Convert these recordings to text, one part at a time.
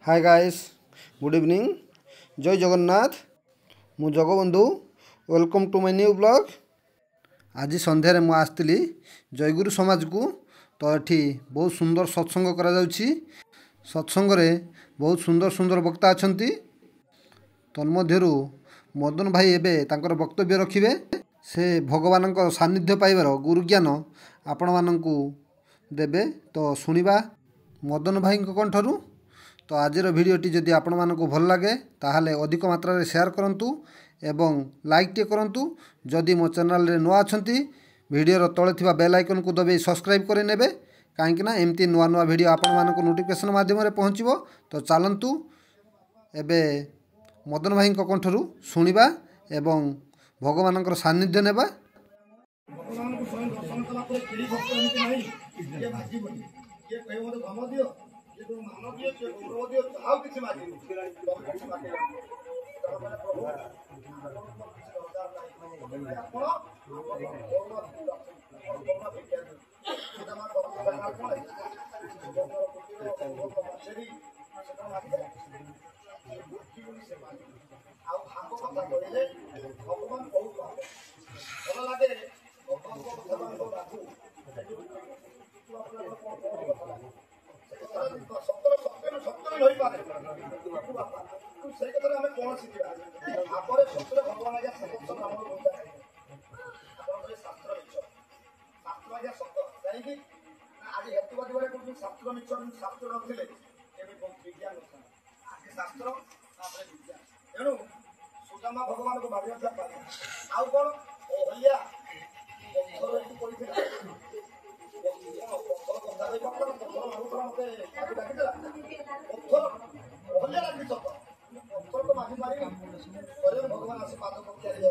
Hi guys, good evening. जय जगन्नाथ। मु Jagabandhu. Welcome to my new blog. आज संध्यारे मु आसती जयगुरु समाज को। तो ये बहुत सुंदर सत्संग करा जाउछि। सत्संग रे बहुत सुंदर सुंदर वक्ता अछंती। तन्मध्यरु मदन भाई एबे तांकर वक्तव्य रखिबे। से भगवान सानिध्य पाइबार गुरु ज्ञान आपण मानकु देबे। तो सुनिबा मदन भाई कंठरू। तो आजिर भिडियोटी जदि आपण मानकु भल लागे ताहाले अधिक मात्रा रे शेयर करंतु एवं लाइक टे करंतु। जदि मो चैनल रे नुआ अछंती भिडियो तळे थिबा बेल आइकन को दबे सब्सक्राइब करे नेबे। काहेकि ना एमती नुआ नुआ भिडियो आपण मानकु नोटिफिकेशन माध्यम रे पहुंचबो। तो चलंतु एबे मदन भाई कंठरू सुनिबा एवं भगवान सानिध्य नेबा। भगवान को स्वयं दर्शन कला पर केड़ी भक्त एमती नहीं ये भाजी बनी ये कहे मते धम दियो ये तो मान दियो ये गौरव दियो चाहो किछि मागे किछि मागे प्रभु भगवान बहुत भल लगे सत्तर सत्य सत्य नहीं पारे से कथा आम कौन शिखा आपरे सत्य भगवान आज्ञा समस्त नाम शास्त्र मिछ शास्त्र आज्ञा सत्य कहीं आज हेतुवादी बेले कौन शास्त्र मिछ शास्त्र नथिले विज्ञान आज शास्त्र विज्ञान तेणु सुदामा भगवान को भाग्य आउ कौन ओहलिया भगवान आस पाद भगवान को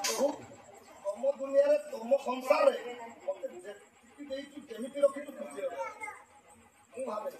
प्रभु तुम दुनिया तुम संसार केमी रखी खुशी मुझे भावे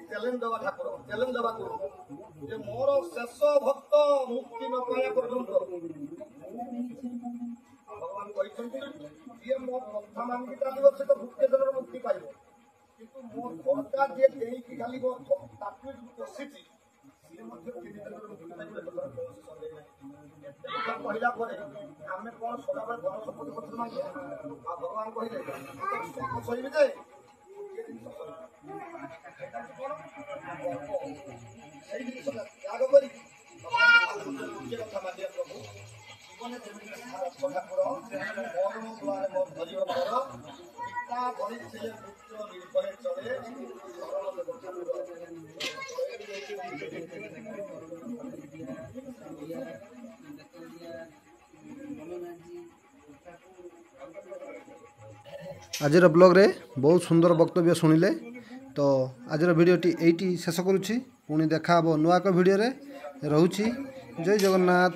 चैलेंज दवा ठाकुर चैलेंज दवा जे मोर शेष भक्त मुक्ति न पाया पर्यंत भगवान कहते ये मो कथा मानिक चलो से तो भुक्ते जन मुक्ति पाइब किंतु मोर भर्ता जे देई कि खाली वो तात्विक उपस्थिति से मध्य तीन जन मुक्ति पाइब पहिला परे आमे कोन सदा बेले धन संपत्ति पत्र मांगे आ भगवान कहिले सब सही जे त्याग कर कथा मानिया प्रभु जीवन ठाकुर मरण द्वारे मो धरियो कर पिता धरी से पुत्र निर्भय चले आजर ब्लॉग रे बहुत सुंदर वक्तव्य सुनिले। तो आजर भिडियोटी एइटी शेष करुछि। पुणी देखा नुआ को भिडियो रे। रहुछि। जय जगन्नाथ।